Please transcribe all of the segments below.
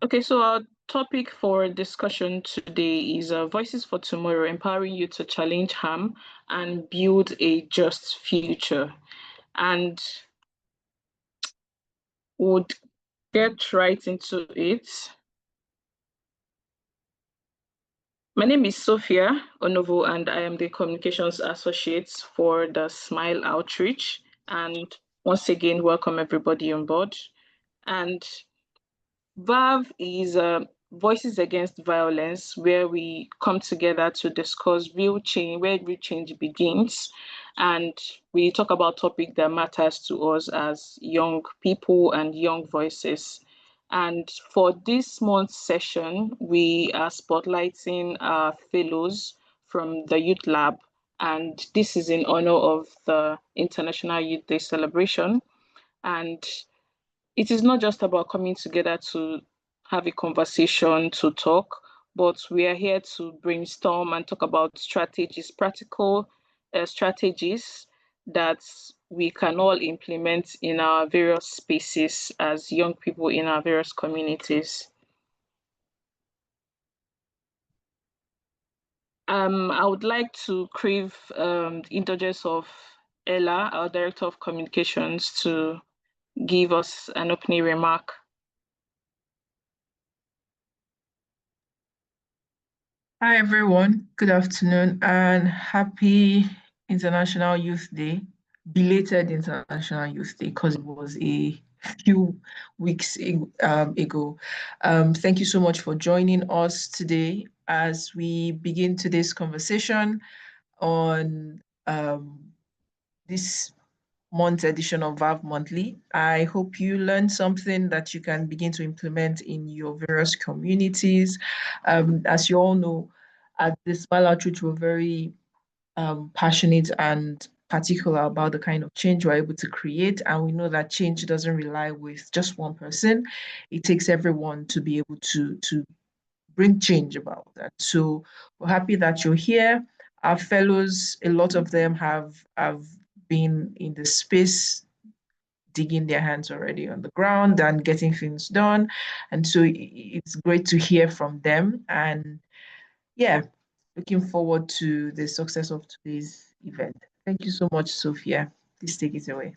Okay, so our topic for discussion today is Voices for Tomorrow, empowering you to challenge harm and build a just future. And would get right into it. My name is Sophia Onovo, and I am the Communications Associate for the Smile Outreach. And once again, welcome everybody on board. And VAV is Voices Against Violence, where we come together to discuss real change, where real change begins. And we talk about topic that matters to us as young people and young voices. And for this month's session, we are spotlighting our fellows from the Youth Lab. And this is in honor of the International Youth Day celebration. And it is not just about coming together to have a conversation, to talk, but we are here to brainstorm and talk about strategies, practical strategies that we can all implement in our various spaces as young people in our various communities. I would like to crave the indulgence of Ella, our Director of Communications, to give us an opening remark. Hi everyone, good afternoon and happy International Youth Day, belated International Youth Day because it was a few weeks ago. Thank you so much for joining us today as we begin today's conversation on this month's edition of VAV Monthly. I hope you learned something that you can begin to implement in your various communities. As you all know, at the Smile Outreach, we're very passionate and particular about the kind of change we're able to create. And we know that change doesn't rely with just one person. It takes everyone to be able to bring change about that. So we're happy that you're here. Our fellows, a lot of them have been in the space digging their hands already on the ground and getting things done. And so it's great to hear from them. And yeah, looking forward to the success of today's event. Thank you so much, Sophia. Please take it away.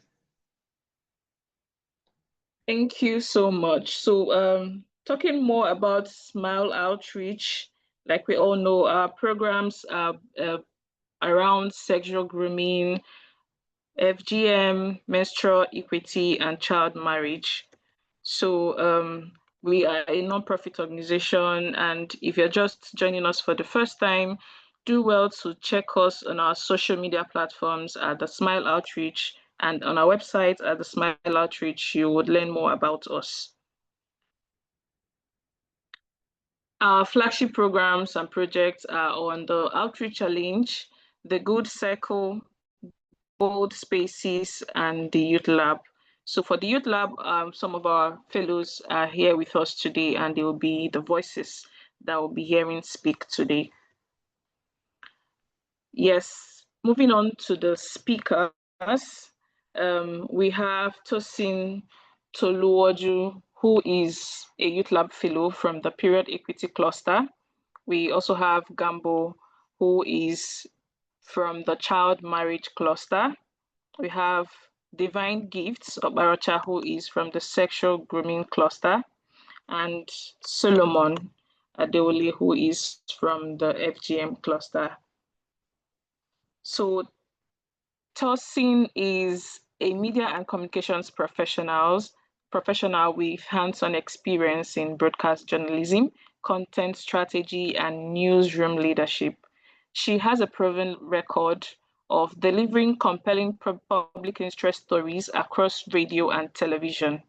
Thank you so much. So talking more about Smile Outreach, like we all know, our programs are around sexual grooming, FGM, menstrual equity, and child marriage. So we are a non-profit organization, and if you're just joining us for the first time, do well to check us on our social media platforms at the Smile Outreach, and on our website at the Smile Outreach, you would learn more about us. Our flagship programs and projects are on the Outreach Challenge, the Good Circle, Bold Spaces, and the Youth Lab. So for the Youth Lab, some of our fellows are here with us today, and they will be the voices that will be hearing speak today. Yes, moving on to the speakers, we have Tosin Toluoju, who is a Youth Lab Fellow from the Period Equity Cluster. We also have Gambo, who is from the Child Marriage Cluster. We have Divine Gifts Obaracha, who is from the Sexual Grooming Cluster, and Solomon Adewale, who is from the FGM Cluster. So Tosin is a media and communications professional with hands-on experience in broadcast journalism, content strategy, and newsroom leadership. She has a proven record of delivering compelling public interest stories across radio and television,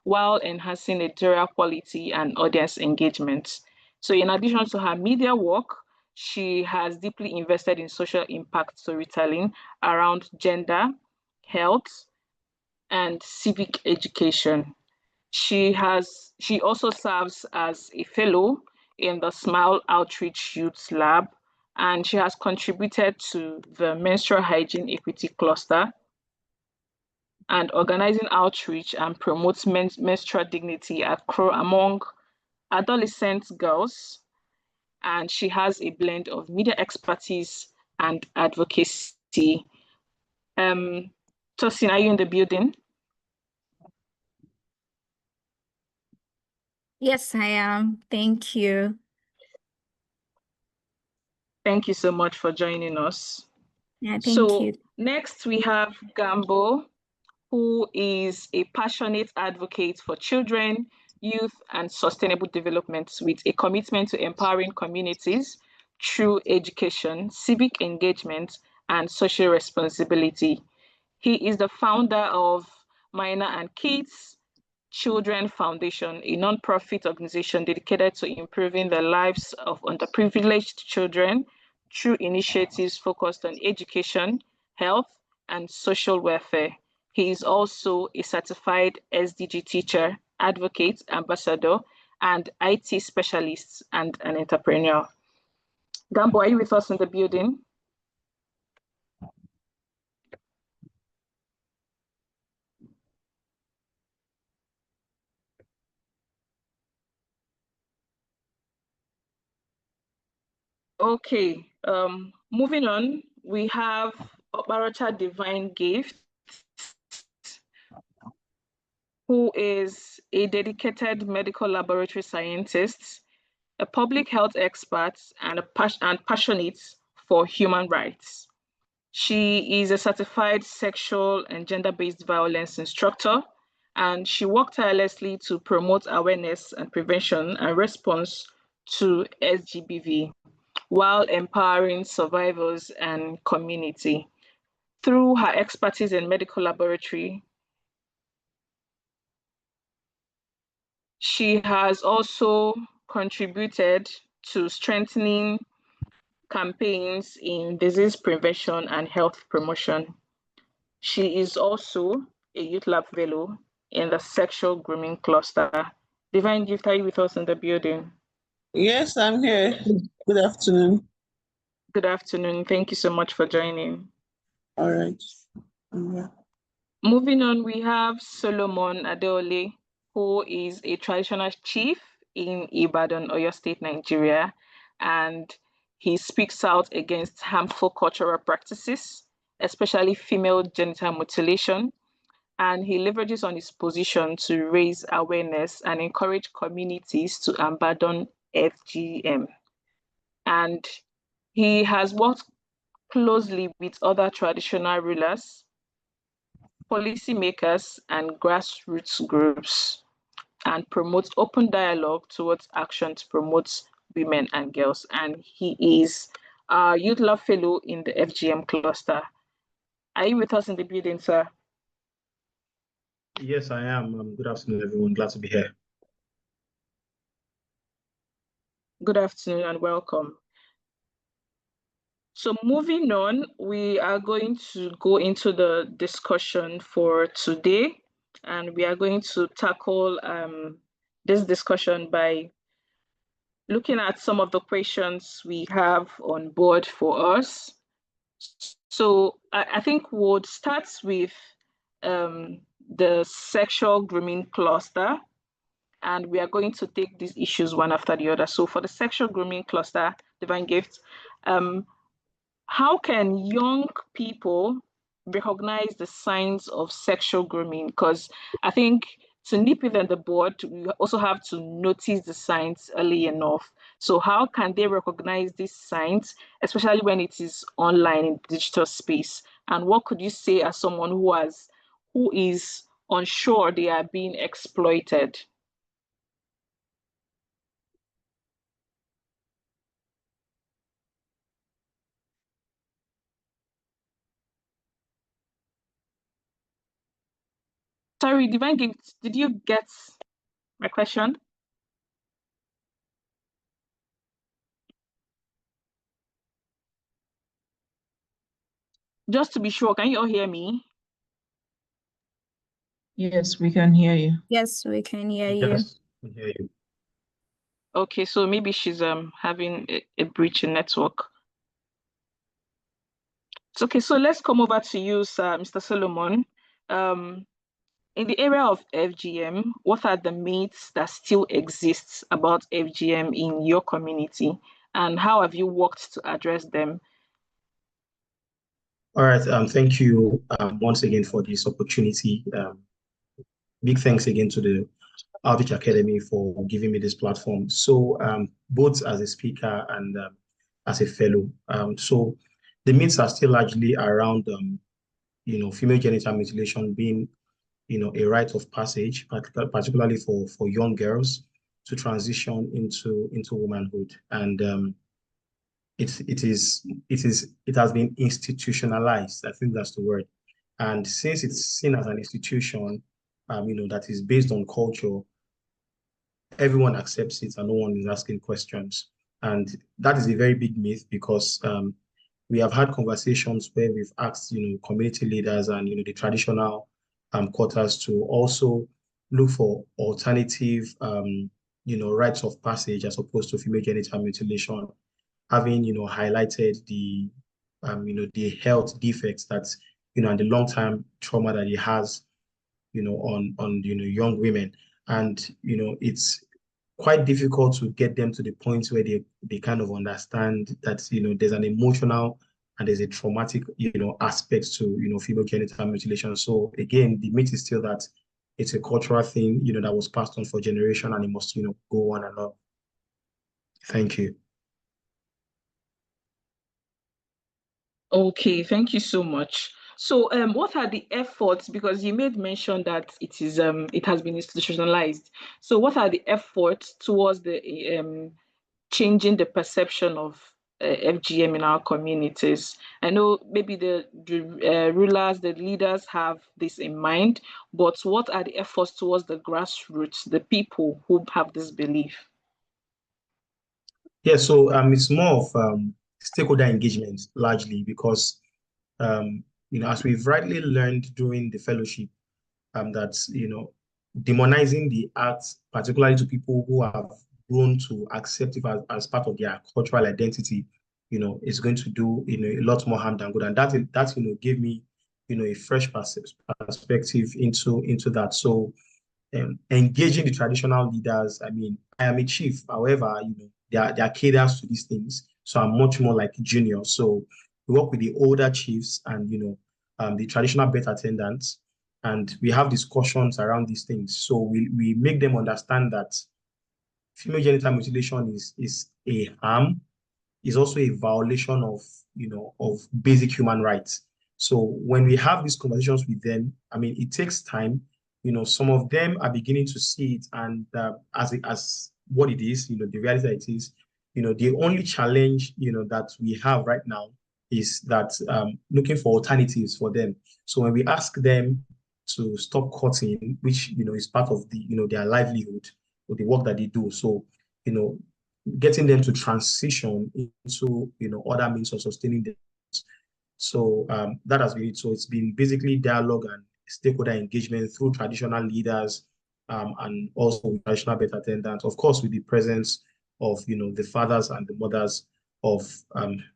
while enhancing editorial quality and audience engagement. So in addition to her media work, she has deeply invested in social impact storytelling around gender, health, and civic education. She also serves as a fellow in the Smile Outreach Youth Lab, and she has contributed to the Menstrual Hygiene Equity Cluster and organizing outreach and promotes menstrual dignity among adolescent girls, and she has a blend of media expertise and advocacy. Tosin, are you in the building? Yes, I am. Thank you. Thank you so much for joining us. Yeah, thank So you. next we have Gambo, who is a passionate advocate for children, youth, and sustainable development with a commitment to empowering communities through education, civic engagement, and social responsibility. He is the founder of Minor and Kids Children Foundation, a non-profit organization dedicated to improving the lives of underprivileged children through initiatives focused on education, health, and social welfare. He is also a certified SDG teacher, advocate, ambassador, and IT specialist and an entrepreneur. Gambo, are you with us in the building? Okay, moving on, we have Oparacha Divine Gift, who is a dedicated medical laboratory scientist, a public health expert, and passionate for human rights. She is a certified sexual and gender-based violence instructor, and she worked tirelessly to promote awareness and prevention and response to SGBV while empowering survivors and community. Through her expertise in medical laboratory, she has also contributed to strengthening campaigns in disease prevention and health promotion. She is also a YouthLab Fellow in the sexual grooming cluster. Divine Gift, are you with us in the building? Yes, I'm here. Good afternoon. Good afternoon. Thank you so much for joining. All right. Yeah. Moving on, we have Solomon Adeole, who is a traditional chief in Ibadan, Oyo State, Nigeria, and he speaks out against harmful cultural practices, especially female genital mutilation, and he leverages on his position to raise awareness and encourage communities to abandon FGM. And he has worked closely with other traditional rulers, policymakers, and grassroots groups, and promotes open dialogue towards action to promote women and girls. And he is a YouthLab Fellow in the FGM cluster. Are you with us in the building, sir? Yes, I am. Good afternoon, everyone. Glad to be here. Good afternoon and welcome. So moving on, we are going to go into the discussion for today, and we are going to tackle this discussion by looking at some of the questions we have on board for us. So I think we'll start with the sexual grooming cluster, and we are going to take these issues one after the other. So for the sexual grooming cluster, Divine Gift, how can young people recognize the signs of sexual grooming? Because I think to nip it in the bud, we also have to notice the signs early enough. So how can they recognize these signs, especially when it is online in digital space? And what could you say as someone who is unsure they are being exploited? Sorry, Divine Gift, did you get my question? Just to be sure, can you all hear me? Yes, we can hear you. Yes, we can hear you. Yes, I hear you. Okay, so maybe she's having a breach in network. It's okay, so let's come over to you, sir, Mr. Solomon. in the area of FGM, what are the myths that still exist about FGM in your community, and how have you worked to address them? All right. Thank you once again for this opportunity. Big thanks again to the Outreach Academy for giving me this platform. So both as a speaker and as a fellow. So the myths are still largely around, female genital mutilation being, a rite of passage, particularly for young girls to transition into womanhood. And it has been institutionalized. I think that's the word. And since it's seen as an institution, that is based on culture, everyone accepts it and no one is asking questions. And that is a very big myth because we have had conversations where we've asked, community leaders and, the traditional quarters to also look for alternative, rites of passage as opposed to female genital mutilation, having, highlighted the health defects that, and the long-term trauma that it has, on young women. And, it's quite difficult to get them to the point where they kind of understand that, there's an emotional and there's a traumatic, aspect to, female genital mutilation. So again, the myth is still that it's a cultural thing, that was passed on for generation and it must, go on and on. Thank you. Okay, thank you so much. So, what are the efforts? Because you made mention that it has been institutionalized. So, what are the efforts towards the changing the perception of FGM in our communities? I know maybe the rulers, the leaders have this in mind, but what are the efforts towards the grassroots, the people who have this belief? Yeah, so it's more of stakeholder engagement largely because as we've rightly learned during the fellowship, that demonizing the arts, particularly to people who have grown to accept it as part of their cultural identity, is going to do a lot more harm than good. And that gave me a fresh perspective into that. So engaging the traditional leaders. I mean, I am a chief. However, there are cadres to these things. So I'm much more like junior. So we work with the older chiefs and, the traditional birth attendants, and we have discussions around these things. So we make them understand that female genital mutilation is a harm, is also a violation of basic human rights. So when we have these conversations with them, I mean, it takes time. Some of them are beginning to see it and as what it is, the reality that it is. The only challenge, that we have right now is that looking for alternatives for them. So when we ask them to stop cutting, which, is part of their livelihood or the work that they do. So, getting them to transition into other means of sustaining them. So that has been it. So it's been basically dialogue and stakeholder engagement through traditional leaders and also traditional birth attendants, of course, with the presence of the fathers and the mothers of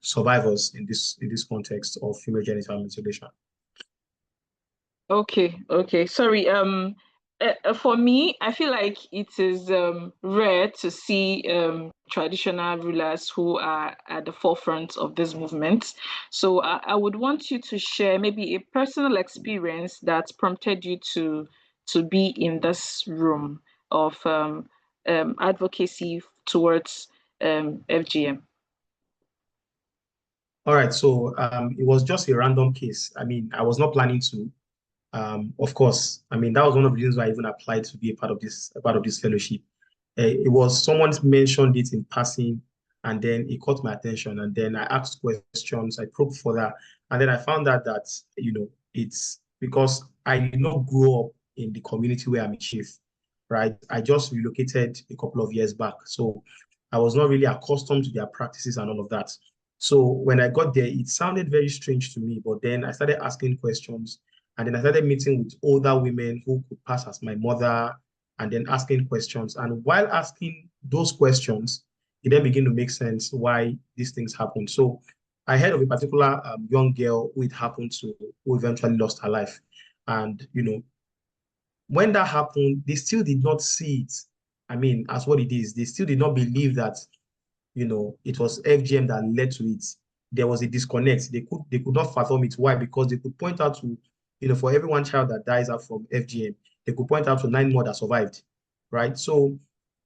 survivors in this context of female genital mutilation. Okay. Sorry. For me, I feel like it is rare to see traditional rulers who are at the forefront of this movement. So I would want you to share maybe a personal experience that prompted you to be in this room of advocacy towards FGM. All right, so it was just a random case. I mean, I was not planning to. Of course, I mean that was one of the reasons why I even applied to be a part of this fellowship. It was someone mentioned it in passing, and then it caught my attention, and then I asked questions, I probed further, and then I found out that it's because I did not grow up in the community where I'm a chief, right? I just relocated a couple of years back, so I was not really accustomed to their practices and all of that. So when I got there, it sounded very strange to me, but then I started asking questions. And then I started meeting with older women who could pass as my mother and then asking questions. And while asking those questions, it then began to make sense why these things happen. So I heard of a particular young girl who it happened to, who eventually lost her life. And, when that happened, they still did not see it, I mean, as what it is. They still did not believe that, it was FGM that led to it. There was a disconnect. They could not fathom it. Why? Because they could point out to, for every one child that dies out from FGM, they could point out to 9 more that survived, right? So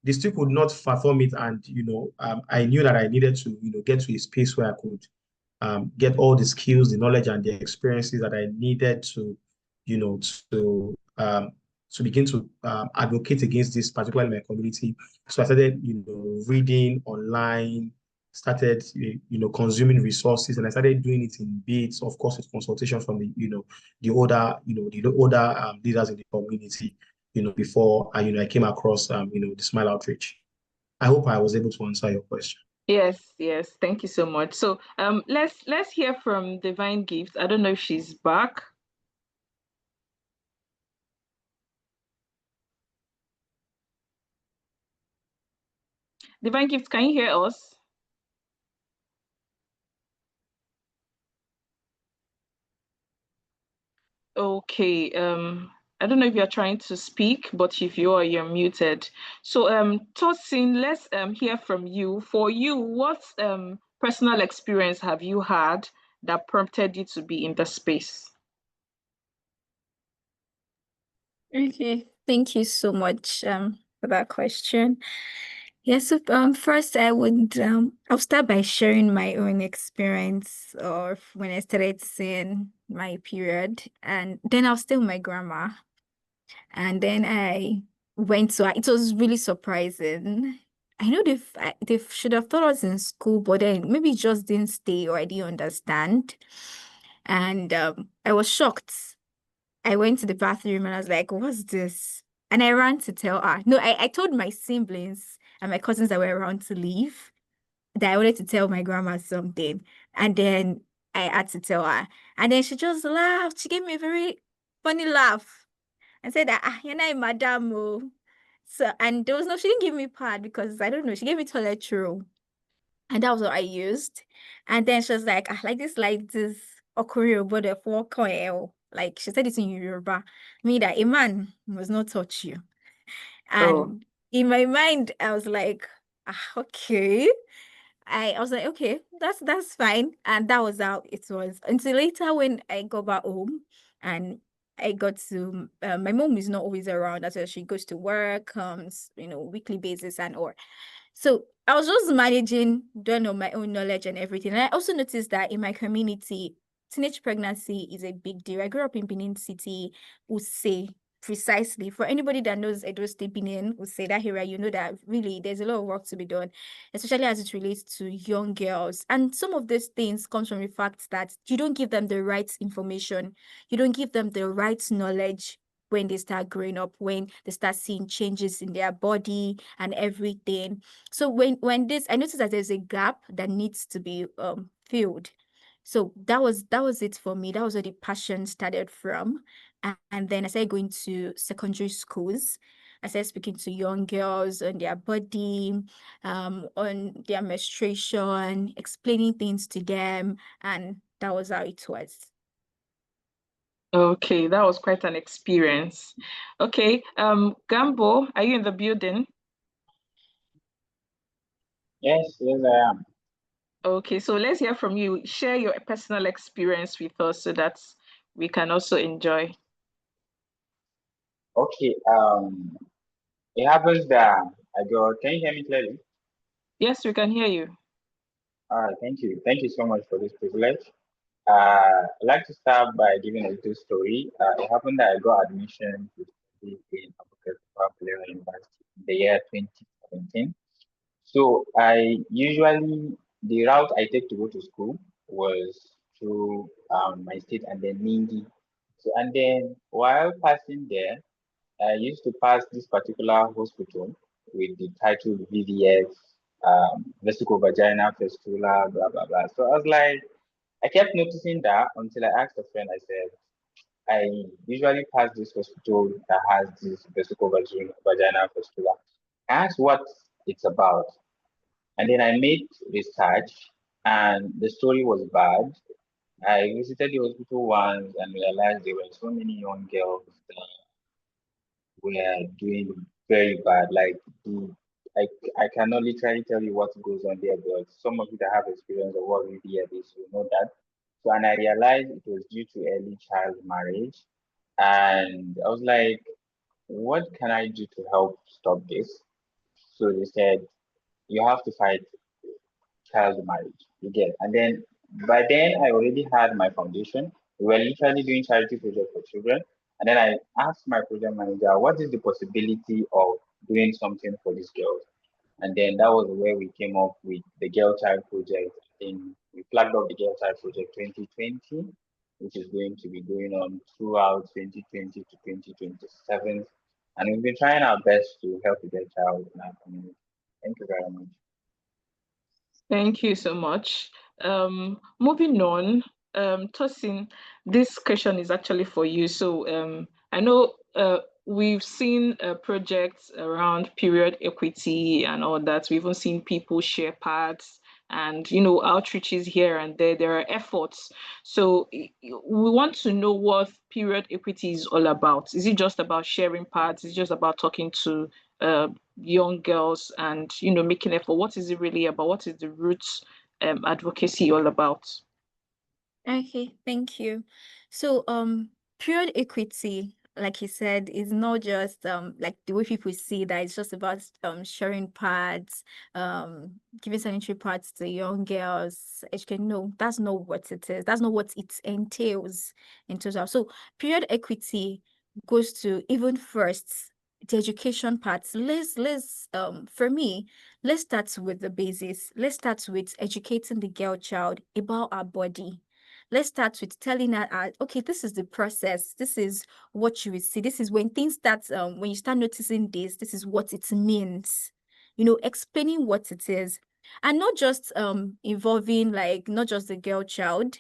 they still could not fathom it, and I knew that I needed to, get to a space where I could get all the skills, the knowledge, and the experiences that I needed to, you know, to um, to begin to advocate against this, particularly in my community. So I started, reading online, started, consuming resources, and I started doing it in bits, of course, with consultation from the older leaders in the community, before I came across, the Smile Outreach. I hope I was able to answer your question. Yes, yes. Thank you so much. So let's hear from Divine Gift. I don't know if she's back. Divine Gift, can you hear us? Okay. I don't know if you're trying to speak, but if you are, you're muted. So Tosin, let's hear from you. For you, what personal experience have you had that prompted you to be in the space? Okay, thank you so much for that question. Yes, so, first I'll start by sharing my own experience of when I started seeing my period, and then I'll stay with my grandma, and then I went to. It was really surprising. I know they should have taught us in school, but then maybe it just didn't stay or I didn't understand, and I was shocked. I went to the bathroom and I was like, what's this? And I ran to tell her. No, I told my siblings and my cousins that were around to leave that I wanted to tell my grandma something. And then I had to tell her. And then she just laughed. She gave me a very funny laugh and said that, you're not a madam. Oh. So, and there was no, she didn't give me pad because I don't know, she gave me toilet roll. And that was what I used. And then she was like, like this Okorio body for coil. Like she said it in Yoruba, me that a man must not touch you. Oh, And in my mind, I was like, okay. I was like, okay, that's fine. And that was how it was. Until later when I got back home and I got to my mom is not always around as well. She goes to work, comes, weekly basis and all. So I was just managing, doing on my own knowledge and everything. And I also noticed that in my community, teenage pregnancy is a big deal. I grew up in Benin City, say precisely. For anybody that knows Edo State Benin, say that area, you know that really there's a lot of work to be done, especially as it relates to young girls. And some of these things comes from the fact that you don't give them the right information, you don't give them the right knowledge when they start growing up, when they start seeing changes in their body and everything. So when this, I noticed that there's a gap that needs to be filled. So that was it for me. That was where the passion started from. And then I started going to secondary schools. I started speaking to young girls on their body, on their menstruation, explaining things to them, and that was how it was. okay, that was quite an experience. Okay, Gambo, are you in the building? Yes, I am. Okay, so let's hear from you. Share your personal experience with us so that we can also enjoy. Okay, it happens that I go, can you hear me clearly? Yes, we can hear you. All right, thank you. Thank you so much for this privilege. I'd like to start by giving a little story. It happened that I got admission to study in Abuja University in the year 2017. So the route I take to go to school was through my state and then Ningi. So, and then while passing there, I used to pass this particular hospital with the title VVF, vesico vaginal fistula, blah blah blah. So I was like, I kept noticing that until I asked a friend. I said, I usually pass this hospital that has this vesico vaginal fistula. I asked what it's about, and then I made research, and the story was bad. I visited the hospital once and realized there were so many young girls were doing very bad. Like I cannot literally tell you what goes on there, but some of you that have experience of what VAV is will know that. So, and I realized it was due to early child marriage, and I was like, what can I do to help stop this? So they said you have to fight child marriage. You get, and then by then I already had my foundation. We were literally doing charity project for children, and then I asked my project manager, what is the possibility of doing something for these girls? And then that was where we came up with the Girl Child Project. We flagged up the Girl Child Project 2020, which is going to be going on throughout 2020 to 2027. And we've been trying our best to help the girl child in our community. Thank you very much. Thank you so much. Moving on, Tosin, this question is actually for you. So I know we've seen projects around period equity and all that. We've even seen people share pads and outreaches here and there. There are efforts. So we want to know what period equity is all about. Is it just about sharing pads? Is it just about talking to young girls and making effort? What is it really about? What is the roots advocacy all about? Okay, thank you. So, period equity, like you said, is not just like the way people see that it's just about sharing pads, giving sanitary pads to young girls, educating. No, that's not what it is. That's not what it entails in total. So, period equity goes to even first the education part. Let's for me, let's start with the basis. Let's start with educating the girl child about our body. Let's start with telling her, okay, this is the process. This is what you will see. This is when things start, when you start noticing this is what it means. Explaining what it is. And not just involving, like, not just the girl child,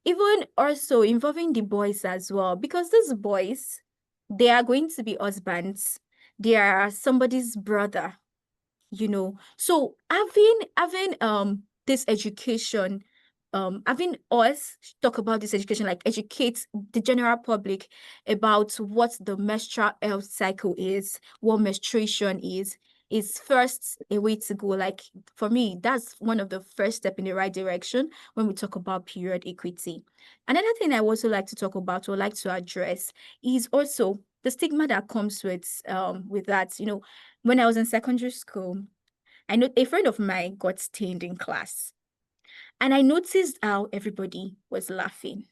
even also involving the boys as well. Because these boys, they are going to be husbands. They are somebody's brother, So having this education, having us talk about this education, like educate the general public about what the menstrual health cycle is, what menstruation is first a way to go. Like, for me, that's one of the first step in the right direction when we talk about period equity. Another thing I also like to talk about or like to address is also the stigma that comes with that. When I was in secondary school, I know a friend of mine got stained in class, and I noticed how everybody was laughing.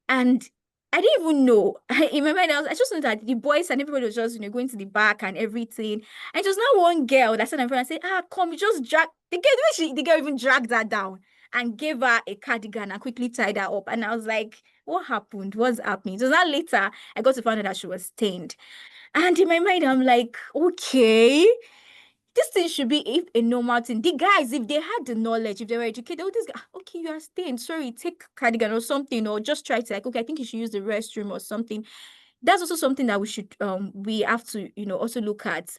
And I didn't even know. In my mind, I just knew that the boys and everybody was just, going to the back and everything. And it was not one girl that said in front and said, come, you just drag the girl even dragged her down and gave her a cardigan and quickly tied her up. And I was like, what happened? What's happening? So that later I got to find out that she was stained. And in my mind, I'm like, okay, this thing should be a normal thing. The guys, if they had the knowledge, if they were educated, this guy, okay, you are stained. Sorry, take cardigan or something, or just try to, like, okay, I think you should use the restroom or something. That's also something that we have to, also look at.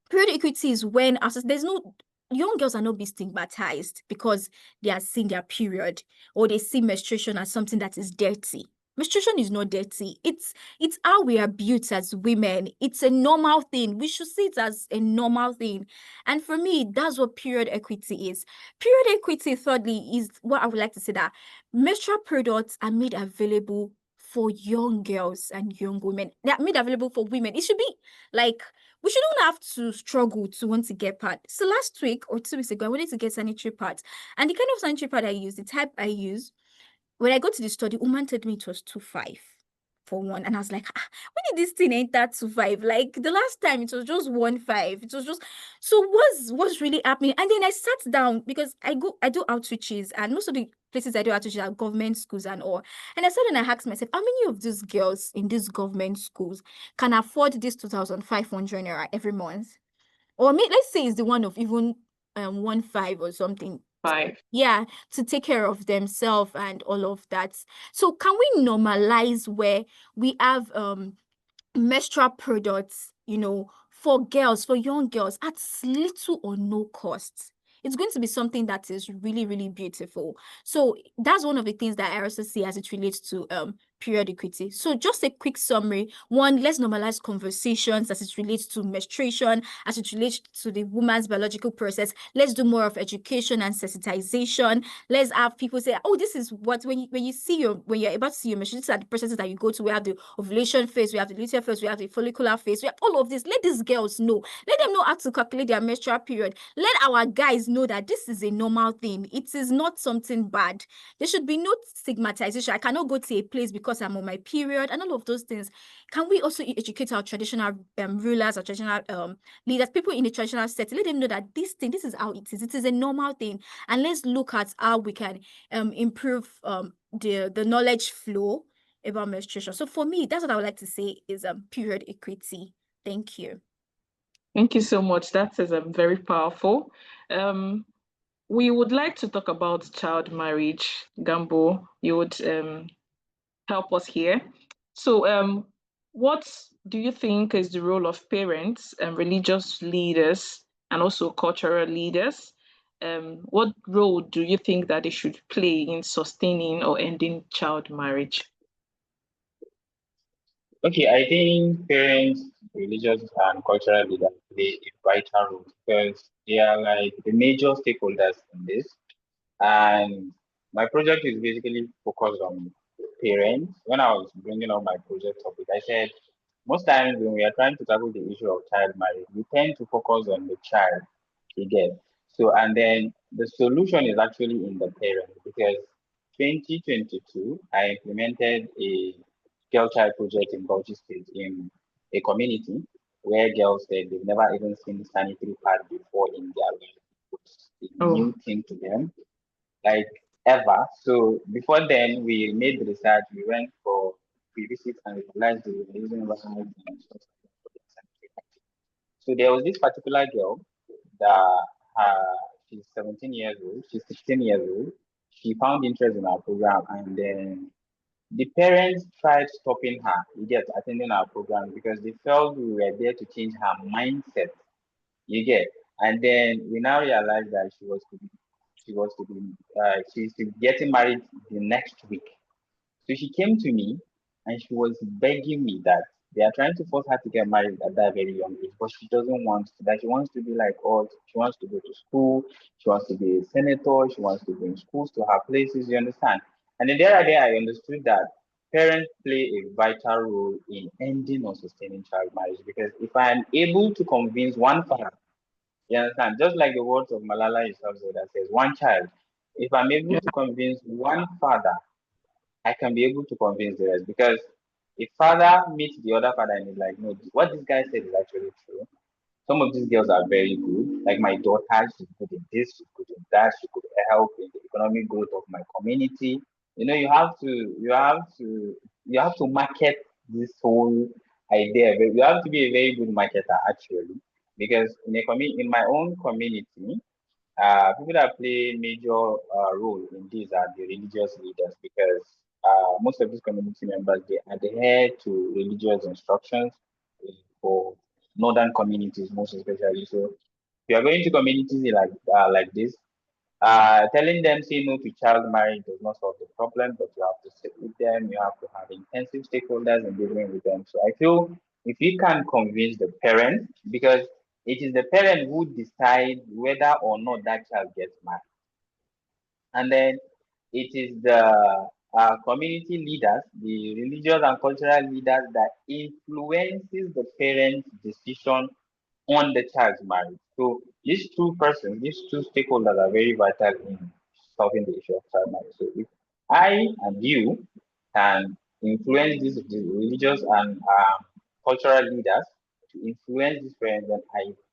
Period equity is when there's no young girls are not being stigmatized because they are seeing their period or they see menstruation as something that is dirty. Menstruation is not dirty. It's how we are built as women. It's a normal thing. We should see it as a normal thing. And for me, that's what period equity is. Period equity, thirdly, is what I would like to say, that menstrual products are made available for young girls and young women. They are made available for women. It should be like, we shouldn't have to struggle to want to get pads. So last week or 2 weeks ago, I wanted to get sanitary pads. And the kind of sanitary pad I use, the type I use, when I go to the study, woman told me it was 2.5 for one. And I was like, when did this thing enter 2.5? Like, the last time it was just 1.5. It was just, so what's really happening? And then I sat down because I do outreaches, and most of the places I do outreaches are government schools and all. And I sat and I asked myself, how many of these girls in these government schools can afford this 2,500 naira every month? Or let's say it's the one of even 1.5 or something. 5. Yeah, to take care of themselves and all of that. So can we normalize where we have menstrual products, for girls, for young girls, at little or no cost? It's going to be something that is really, really beautiful. So that's one of the things that I also see as it relates to period equity. So just a quick summary. One, let's normalize conversations as it relates to menstruation, as it relates to the woman's biological process. Let's do more of education and sensitization. Let's have people say, oh, this is what, when you're about to see your menstruation, these are the processes that you go to. We have the ovulation phase, we have the luteal phase, we have the follicular phase, we have all of this. Let these girls know. Let them know how to calculate their menstrual period. Let our guys know that this is a normal thing. It is not something bad. There should be no stigmatization. I cannot go to a place because I'm on my period and all of those things. Can we also educate our traditional rulers, our traditional leaders, people in the traditional setting? Let them know that this is how it is. It is a normal thing. And let's look at how we can improve the knowledge flow about menstruation. So for me, that's what I would like to say is period equity. Thank you. Thank you so much. That is very powerful. We would like to talk about child marriage. Gambo, you would help us here. So what do you think is the role of parents and religious leaders and also cultural leaders? What role do you think that they should play in sustaining or ending child marriage? Okay, I think parents, religious and cultural leaders play a vital role because they are like the major stakeholders in this. And my project is basically focused on parents. When I was bringing up my project topic, I said most times when we are trying to tackle the issue of child marriage, we tend to focus on the child again. So, and then the solution is actually in the parent because 2022, I implemented a girl child project in Bauchi State in a community where girls said they've never even seen sanitary pad before in their life. It was a Oh, new thing to them, like ever. So before then, we made the research, we went for pre-visit and realized they were using rice and stuff for their sanitary pads. So there was this particular girl that she's 17 years old, she's 16 years old. She found interest in our program and then the parents tried stopping her, you get, attending our program because they felt we were there to change her mindset, you get. And then we now realized that she's to be getting married the next week. So she came to me and she was begging me that they are trying to force her to get married at that very young age, but she doesn't want to. That she wants to be like us. She wants to go to school. She wants to be a senator. She wants to go in schools to her places. You understand? And then there I understood that parents play a vital role in ending or sustaining child marriage because if I am able to convince one father, you understand, just like the words of Malala Yousafzai that says one child, if I'm able yeah. to convince one father I can be able to convince the rest because if father meets the other father and is like, no, what this guy said is actually true. Some of these girls are very good. Like my daughter, she's good in this, she's good in that, she could help in the economic growth of my community. You know, you have to market this whole idea. You have to be a very good marketer actually, because in my own community, people that play major role in these are the religious leaders because most of these community members they adhere to religious instructions for northern communities most especially. So if you are going to communities like this, telling them say no to child marriage does not solve the problem, but you have to sit with them, you have to have intensive stakeholders engagement with them. So I feel if you can convince the parents, because it is the parent who decide whether or not that child gets married. And then it is the community leaders, the religious and cultural leaders that influences the parents' decision on the child's marriage. So these two persons, these two stakeholders are very vital in solving the issue of child marriage. So if I and you can influence these the religious and cultural leaders to influence these parents, then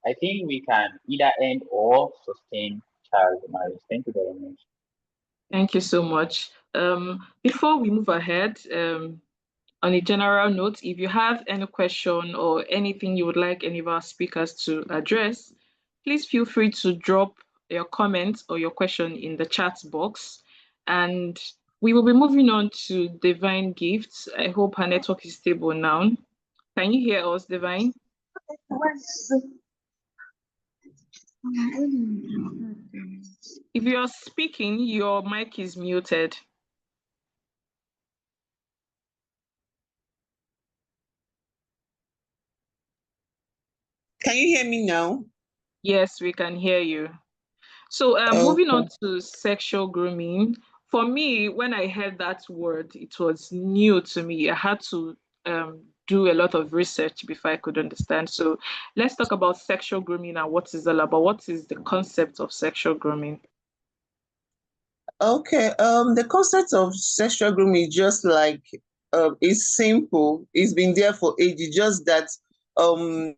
I think we can either end or sustain child marriage. Thank you very much. Thank you so much. Before we move ahead, on a general note, if you have any question or anything you would like any of our speakers to address, please feel free to drop your comment or your question in the chat box. And we will be moving on to Divine Gifts. I hope her network is stable now. Can you hear us, Divine? If you are speaking, your mic is muted. Can you hear me now? Yes, we can hear you. So moving on Okay. to sexual grooming, for me, when I heard that word, it was new to me. I had to do a lot of research before I could understand. So let's talk about sexual grooming and what is all about. What is the concept of sexual grooming? Okay. The concept of sexual grooming is just like it's simple. It's been there for ages. Just that um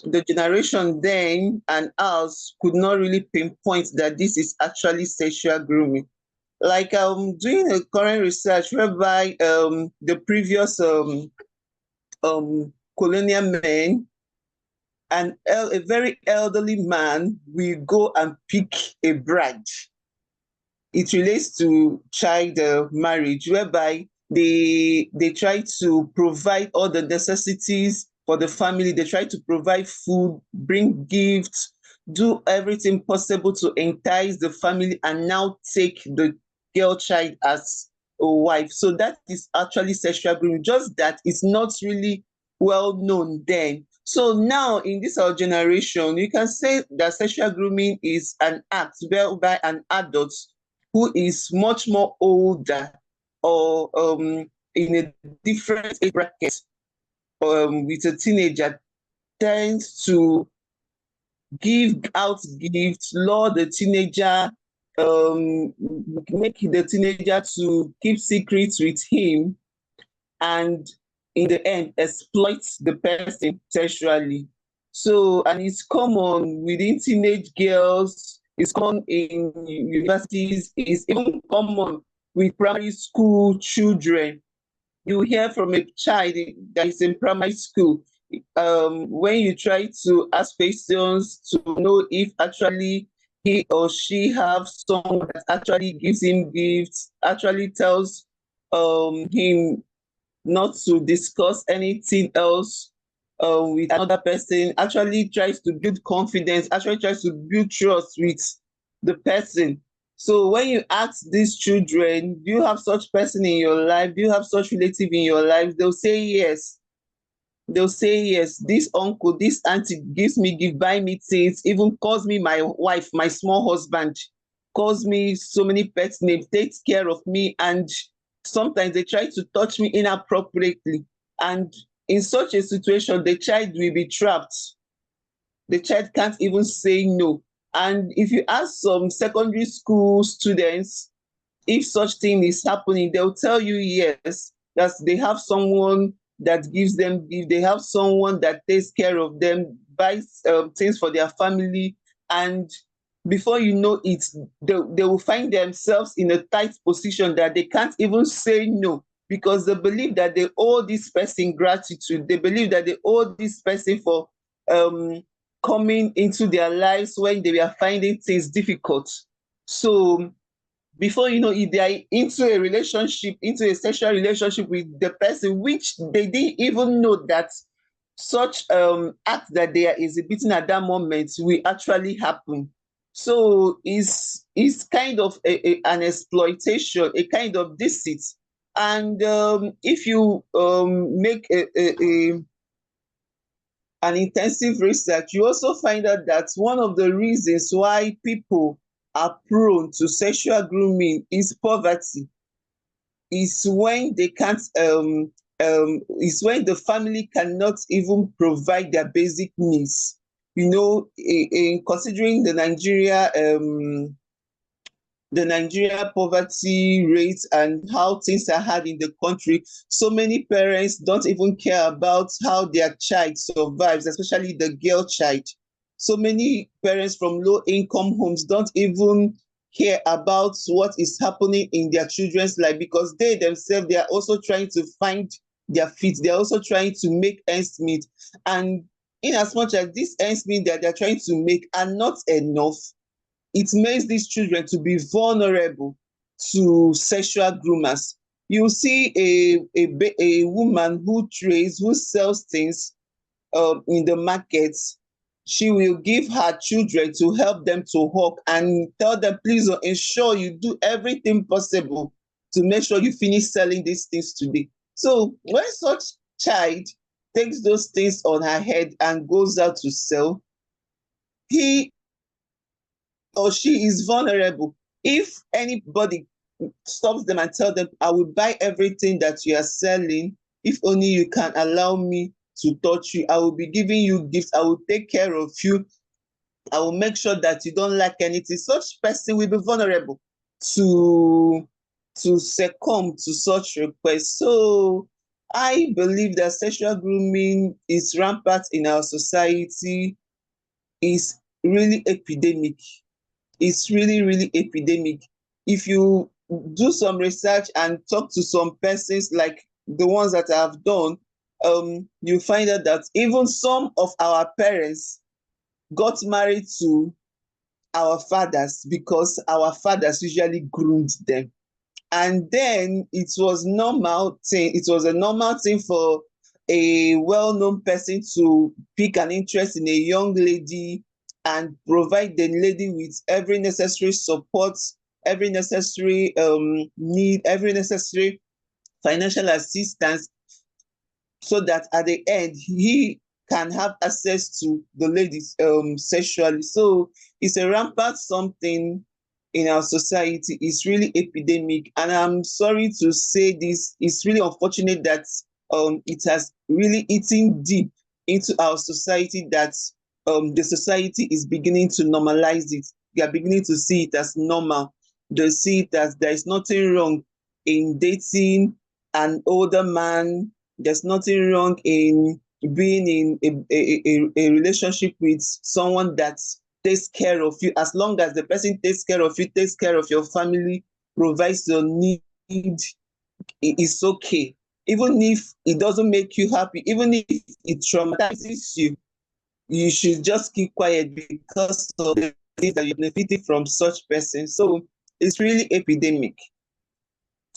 the generation then and us could not really pinpoint that this is actually sexual grooming. Like doing a current research whereby the previous colonial men and a very elderly man will go and pick a bride. It relates to child marriage, whereby they try to provide all the necessities for the family. They try to provide food, bring gifts, do everything possible to entice the family, and now take the girl child as a wife. So that is actually sexual grooming, just that it's not really well known then. So now in this our generation, you can say that sexual grooming is an act whereby an adult who is much more older or in a different age bracket with a teenager tends to give out gifts, lure the teenager, make the teenager to keep secrets with him, and in the end exploit the person sexually. So, and it's common within teenage girls, it's common in universities, it's even common with primary school children. You hear from a child that is in primary school, when you try to ask questions to know if actually he or she have someone that actually gives him gifts, actually tells him not to discuss anything else with another person, actually tries to build confidence, actually tries to build trust with the person. So when you ask these children, do you have such person in your life? Do you have such relative in your life? They'll say yes. They'll say yes. This uncle, this auntie gives me gift, buy me things, even calls me my wife, my small husband, calls me so many pet names, takes care of me, and sometimes they try to touch me inappropriately. And in such a situation, the child will be trapped. The child can't even say no. And if you ask some secondary school students if such thing is happening, they'll tell you yes, that they have someone that gives them gift, they have someone that takes care of them, buys things for their family, and before you know it, they will find themselves in a tight position that they can't even say no, because they believe that they owe this person gratitude. They believe that they owe this person for um, coming into their lives when they were finding things difficult. So before you know it, they are into a relationship, into a sexual relationship with the person, which they didn't even know that such act that they are exhibiting at that moment will actually happen. So it's kind of an exploitation, a kind of deceit. And if you make an intensive research, you also find out that one of the reasons why people are prone to sexual grooming is poverty. Is when they can't is when the family cannot even provide their basic needs. You know, in considering the Nigeria poverty rate and how things are hard in the country, so many parents don't even care about how their child survives, especially the girl child. So many parents from low income homes don't even care about what is happening in their children's life, because they themselves, they are also trying to find their feet. They're also trying to make ends meet. And in as much as these ends meet that they're trying to make are not enough, it makes these children to be vulnerable to sexual groomers. You see a woman who trades, who sells things in the market. She will give her children to help them to hawk and tell them, please ensure you do everything possible to make sure you finish selling these things today. So when such child takes those things on her head and goes out to sell, he or she is vulnerable. If anybody stops them and tell them, I will buy everything that you are selling, if only you can allow me to touch you, I will be giving you gifts, I will take care of you, I will make sure that you don't lack anything, such person will be vulnerable to succumb to such requests. So I believe that sexual grooming is rampant in our society, is really epidemic. It's really, really epidemic. If you do some research and talk to some persons like the ones that I've done, you find out that even some of our parents got married to our fathers because our fathers usually groomed them. And then it was a normal thing for a well-known person to pick an interest in a young lady and provide the lady with every necessary support, every necessary need, every necessary financial assistance, so that at the end he can have access to the ladies sexually. So it's a rampant something in our society. It's really epidemic, and I'm sorry to say this. It's really unfortunate that it has really eaten deep into our society, that the society is beginning to normalize it. They are beginning to see it as normal. They see it as there is nothing wrong in dating an older man. There's nothing wrong in being in a relationship with someone that takes care of you, as long as the person takes care of you, takes care of your family, provides your need, it's okay. Even if it doesn't make you happy, even if it traumatizes you, you should just keep quiet because of the things that you're benefiting from such person. So it's really epidemic.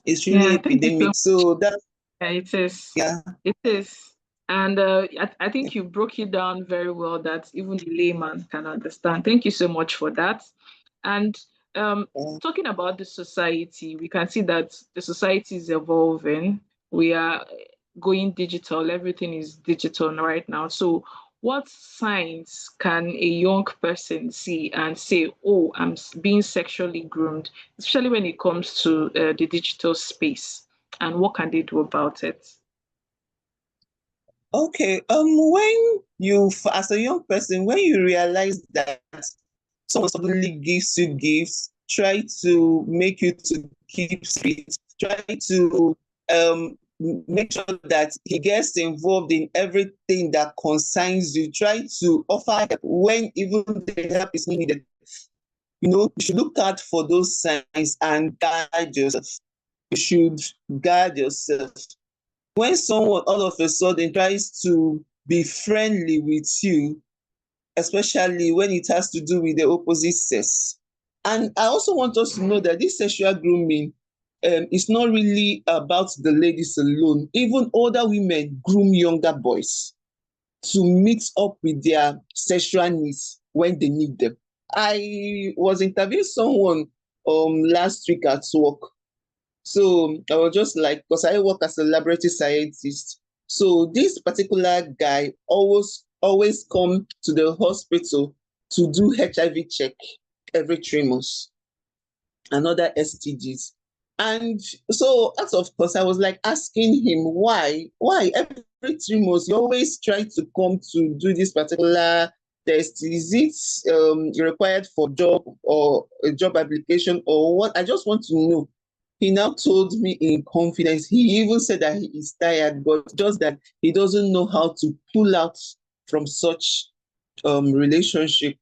It's really Yeah, thank you so epidemic. So that, Yeah, it is. yeah. It is. And I think you broke it down very well that even the layman can understand. Thank you so much for that. And talking about the society, we can see that the society is evolving. We are going digital. Everything is digital right now. So what signs can a young person see and say, oh, I'm being sexually groomed, especially when it comes to the digital space? And what can they do about it? Okay. When you, as a young person, when you realize that someone suddenly gives you gifts, try to make you to keep sweet, try to make sure that he gets involved in everything that concerns you, try to offer help when even the help is not needed. You should look out for those signs and guide yourself. You should guide yourself. When someone all of a sudden tries to be friendly with you, especially when it has to do with the opposite sex. And I also want us to know that this sexual grooming is not really about the ladies alone. Even older women groom younger boys to meet up with their sexual needs when they need them. I was interviewing someone last week at work. So I was just like, because I work as a laboratory scientist. So this particular guy always come to the hospital to do HIV check every 3 months, and other STDs. And so out of course, I was like asking him why every 3 months you always try to come to do this particular test. Is it required for job or a job application or what? I just want to know. He now told me in confidence. He even said that he is tired, but just that he doesn't know how to pull out from such relationship.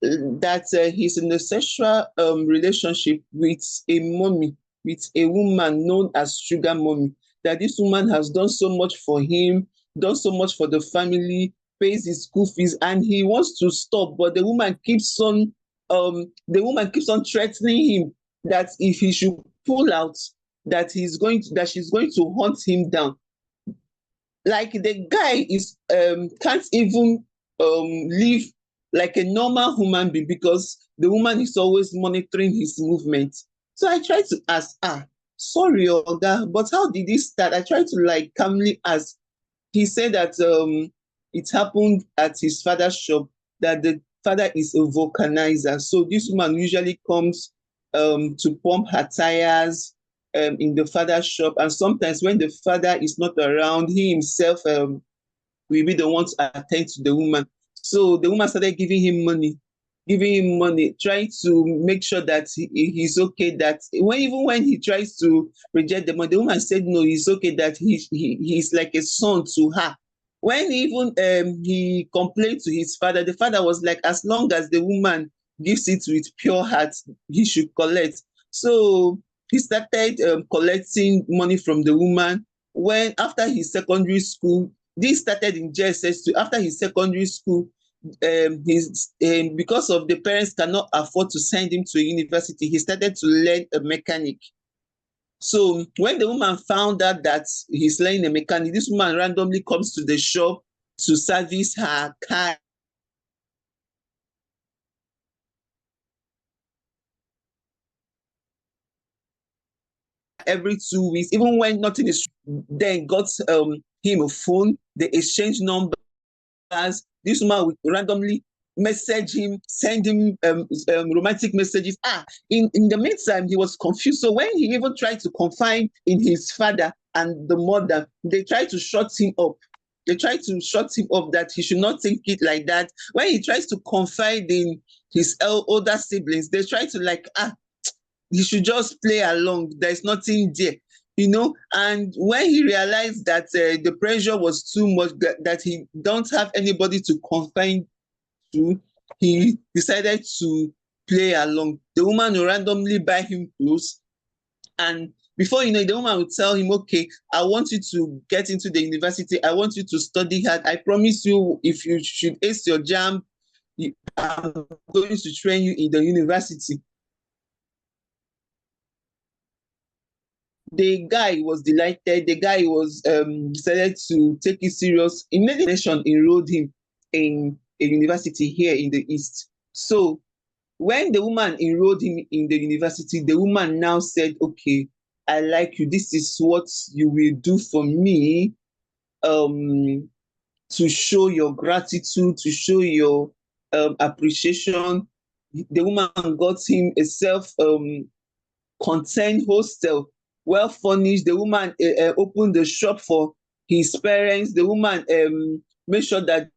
That he's in a sexual relationship with a mommy, with a woman known as Sugar Mommy. That this woman has done so much for him, done so much for the family, pays his school fees, and he wants to stop, but the woman keeps on threatening him that if he should pull out, that she's going to hunt him down. Like the guy is can't even live like a normal human being because the woman is always monitoring his movement. So I tried to ask, sorry, Oga, but how did this start? I tried to like calmly ask, he said that it happened at his father's shop, that the father is a vulcanizer. So this woman usually comes to pump her tires in the father's shop. And sometimes when the father is not around, he himself will be the one to attend to the woman. So the woman started giving him money, trying to make sure that he's okay. That even when he tries to reject the money, the woman said no, he's okay. That he's like a son to her. When even he complained to his father, the father was like, as long as the woman gives it with pure heart, he should collect. So he started collecting money from the woman. When after his secondary school, this started in JSS2. After his secondary school, because of the parents cannot afford to send him to a university, he started to learn a mechanic. So when the woman found out that he's learning a mechanic, this woman randomly comes to the shop to service her car every 2 weeks, even when nothing is. Then got him a phone, they exchange numbers. This woman would randomly message him, send him romantic messages. In the meantime, he was confused. So when he even tried to confide in his father and the mother, they tried to shut him up. They tried to shut him up, that he should not think it like that. When he tries to confide in his older siblings, they try to like, he should just play along. There's nothing there. And when he realized that the pressure was too much, that he don't have anybody to confide to, he decided to play along. The woman will randomly buy him clothes, and before you know it, the woman will tell him, okay, I want you to get into the university. I want you to study hard. I promise you, if you should ace your JAMB, I'm going to train you in the university. The guy was delighted. The guy was decided to take it serious. Immediately, nation enrolled him in a university here in the East. So when the woman enrolled him in the university, the woman now said, okay, I like you. This is what you will do for me to show your gratitude, to show your appreciation. The woman got him a self-contained hostel, well furnished. The woman opened the shop for his parents. The woman made sure that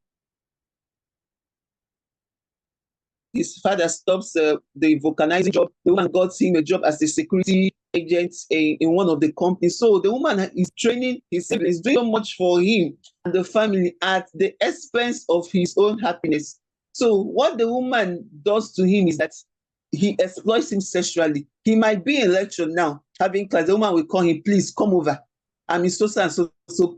his father stops the vulcanizing job. The woman got him a job as a security agent in one of the companies. So the woman is training his siblings, doing so much for him and the family at the expense of his own happiness. So what the woman does to him is that he exploits him sexually. He might be in lecture now, having class. The woman will call him, please come over. I'm in so and so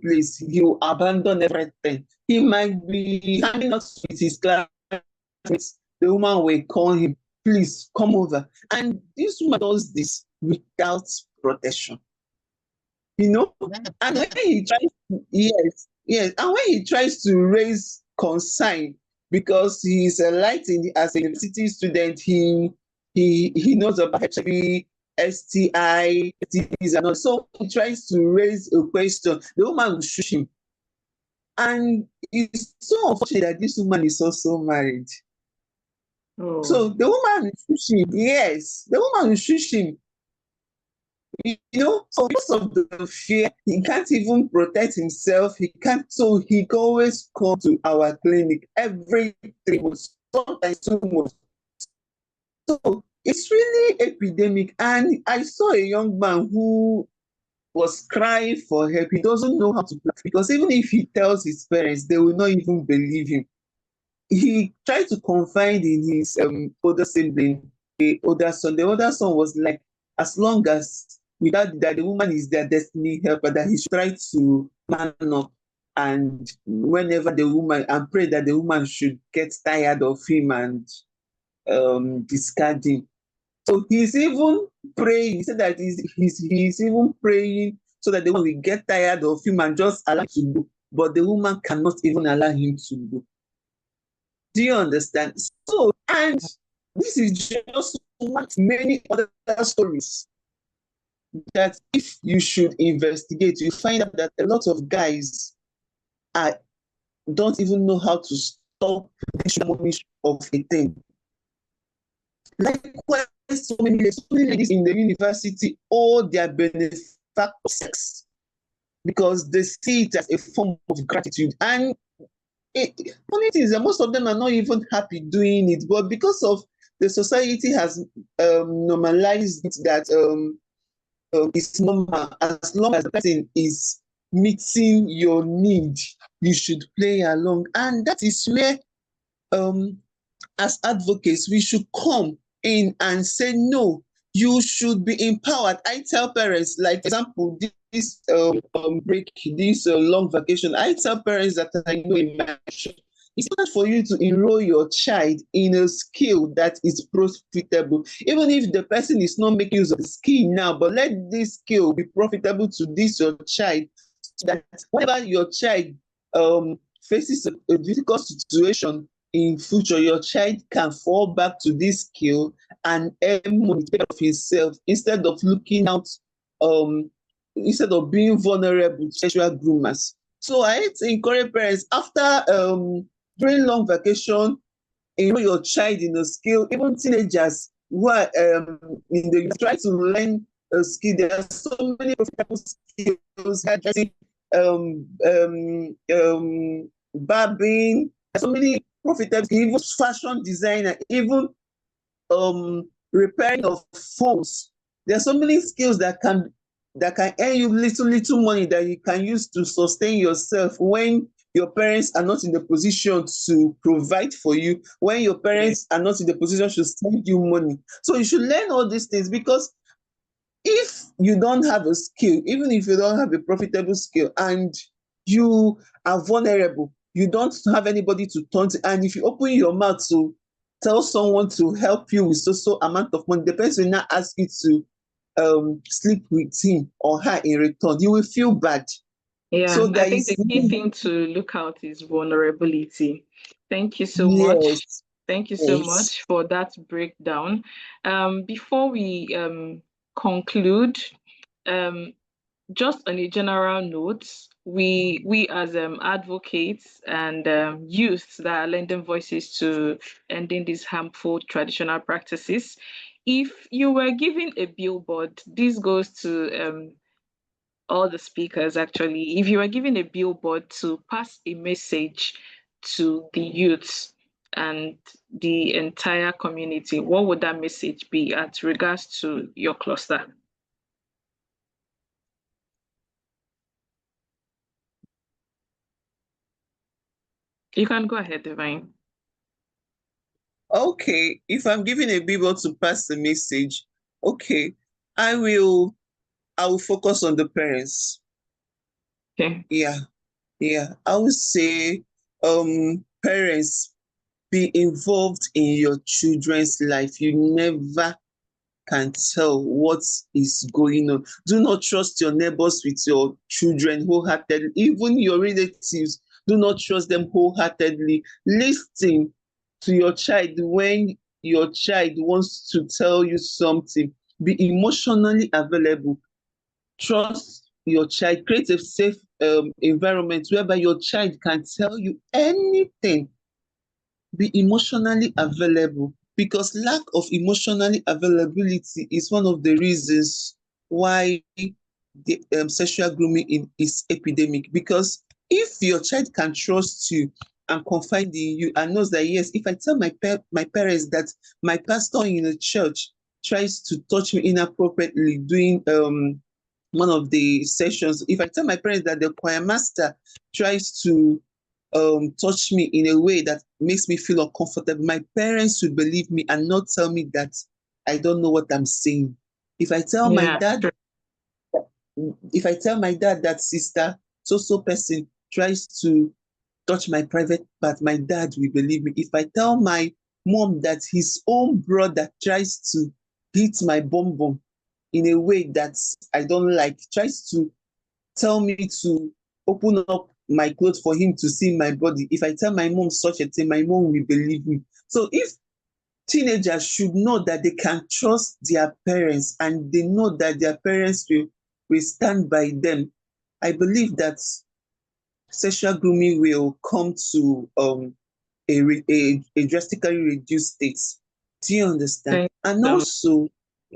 place. He will abandon everything. He might be hanging out with his classmates. The woman will call him, please come over. And this woman does this without protection. And when he tries to, yes, and when he tries to raise concern, because he's a as a university student, he knows about HIV, STI, STDs, and all. So he tries to raise a question. The woman will shush him. And it's so unfortunate that this woman is also married. Oh. So the woman will shush him. Yes, the woman will shush him. So because of the fear, he can't even protect himself. He can't. So he always come to our clinic every 3 months, sometimes 2 months. So it's really epidemic. And I saw a young man who was crying for help. He doesn't know how to play, because even if he tells his parents, they will not even believe him. He tried to confide in his older sibling, the older son. The older son was like, as long as without that the woman is their destiny helper, that he should try to man up, and whenever the woman, and pray that the woman should get tired of him and discard him. So he's even praying. He said that he's even praying so that the woman will get tired of him and just allow him to go. But the woman cannot even allow him to go. Do you understand? So, and this is just one of many other stories that if you should investigate, you find out that a lot of guys don't even know how to stop the of a thing. Likewise, so many ladies in the university owe their benefactor sex because they see it as a form of gratitude. And funny thing is that most of them are not even happy doing it, but because of the society has normalized it that it's normal. As long as the person is meeting your need, you should play along. And that is where as advocates, we should come in and say, no, you should be empowered. I tell parents, like, for example, this break, this long vacation, I tell parents that I know in my church, it's not for you to enroll your child in a skill that is profitable, even if the person is not making use of the skill now, but let this skill be profitable to this your child, so that whenever your child faces a difficult situation in future, your child can fall back to this skill and earn money of himself instead of looking out, instead of being vulnerable to sexual groomers. So I hate to encourage parents after during long vacation, enroll your child in a skill, even teenagers who are in the try to learn a skill. There are so many profitable skills, hairdressing, barbing, so many profitable, even fashion designer, even repairing of phones. There are so many skills that can earn you little money that you can use to sustain yourself when your parents are not in the position to provide for you, when your parents are not in the position to send you money. So you should learn all these things, because if you don't have a skill, even if you don't have a profitable skill and you are vulnerable, you don't have anybody to turn to, and if you open your mouth to tell someone to help you with so amount of money, the person will not ask you to sleep with him or her in return. You will feel bad. Yeah, So I there think is, the key thing to look out is vulnerability. Thank you so much. yes, Thank you so yes. much for that breakdown. Before we conclude, just on a general note, we as advocates and youths that are lending voices to ending these harmful traditional practices, if you were given a billboard, this goes to all the speakers actually. If you were given a billboard to pass a message to the youths and the entire community, what would that message be at regards to your cluster? You can go ahead, Divine. Okay, if I'm giving a billboard to pass the message, okay, I will focus on the parents. Okay. Yeah. I would say, parents, be involved in your children's life. You never can tell what is going on. Do not trust your neighbors with your children wholeheartedly. Even your relatives, do not trust them wholeheartedly. Listen to your child when your child wants to tell you something. Be emotionally available. Trust your child. Create a safe environment whereby your child can tell you anything. Be emotionally available, because lack of emotionally availability is one of the reasons why the sexual grooming is epidemic. Because if your child can trust you and confide in you and knows that, yes, if I tell my parents that my pastor in the church tries to touch me inappropriately during one of the sessions, if I tell my parents that the choir master tries to touch me in a way that makes me feel uncomfortable, my parents will believe me and not tell me that I don't know what I'm saying. If I tell my Yeah, dad, that sister, so person tries to touch my private part, my dad will believe me. If I tell my mom that his own brother tries to hit my bum bum in a way that I don't like, tries to tell me to open up my clothes for him to see my body. If I tell my mom such a thing, my mom will believe me. So if teenagers should know that they can trust their parents and they know that their parents will stand by them, I believe that sexual grooming will come to a drastically reduced state. Do you understand? Thank And you so also,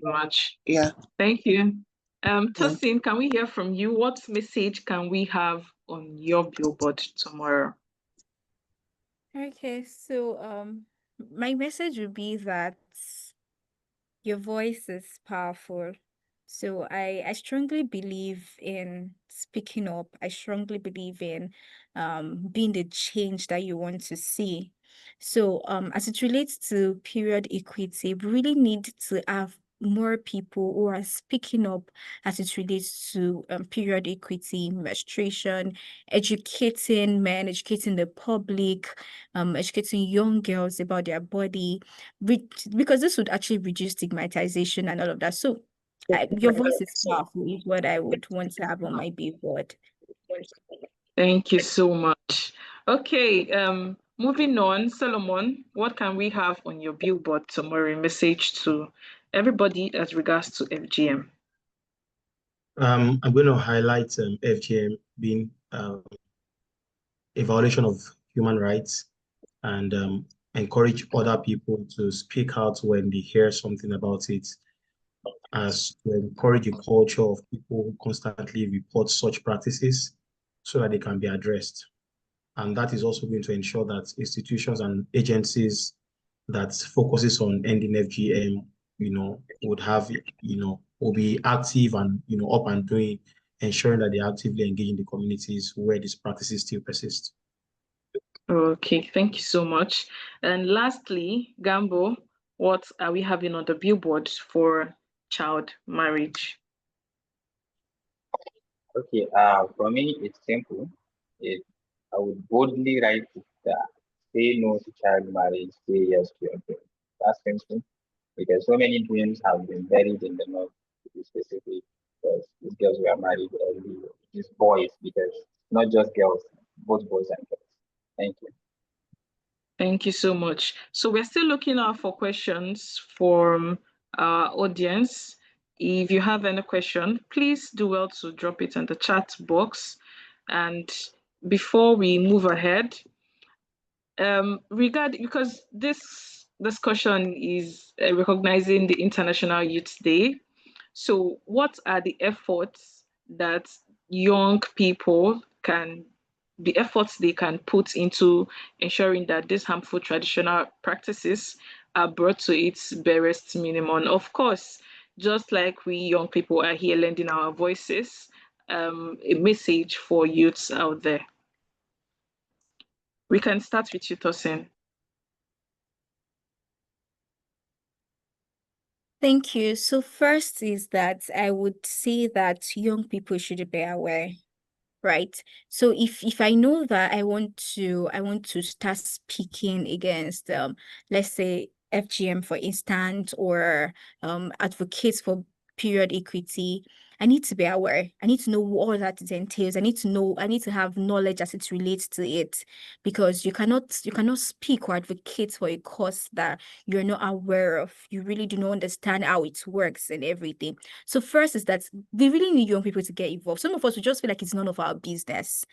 much. yeah, Thank you. yeah. Tosin, can we hear from you? What message can we have on your billboard tomorrow? Okay, so my message would be that your voice is powerful. So I strongly believe in speaking up. I strongly believe in being the change that you want to see. So as it relates to period equity, we really need to have more people who are speaking up as it relates to period equity, menstruation, educating men, educating the public, educating young girls about their body, because this would actually reduce stigmatization and all of that. So your voice is powerful is what I would want to have on my billboard. Thank you so much. Okay, moving on, Solomon, what can we have on your billboard tomorrow? Message to everybody as regards to FGM. I'm going to highlight FGM being a violation of human rights and encourage other people to speak out when they hear something about it, as to encourage a culture of people who constantly report such practices so that they can be addressed. And that is also going to ensure that institutions and agencies that focuses on ending FGM, would have, will be active and, up and doing, ensuring that they actively engage in the communities where these practices still persist. Okay, thank you so much. And lastly, Gambo, what are we having on the billboard for child marriage? Okay, for me, it's simple. It, I would boldly write it that say no to child marriage, say yes to your dream. That's simple because so many dreams have been buried in the north, to be specific, because these girls were married early, these boys, because not just girls, both boys and girls. Thank you. Thank you so much. So we're still looking out for questions from our audience. If you have any question, please do well to drop it in the chat box. And before we move ahead, because this discussion is recognizing the International Youth Day. So what are the efforts that young people the efforts they can put into ensuring that these harmful traditional practices are brought to its barest minimum? Of course, just like we young people are here lending our voices, a message for youths out there. We can start with you, Tosin. Thank you. So first is that I would say that young people should be aware, right? So if I know that I want to start speaking against let's say FGM for instance, or advocates for period equity, I need to be aware. I need to know what all that it entails. I need to have knowledge as it relates to it, because you cannot speak or advocate for a cause that you're not aware of. You really do not understand how it works and everything. So first is that we really need young people to get involved. Some of us will just feel like it's none of our business.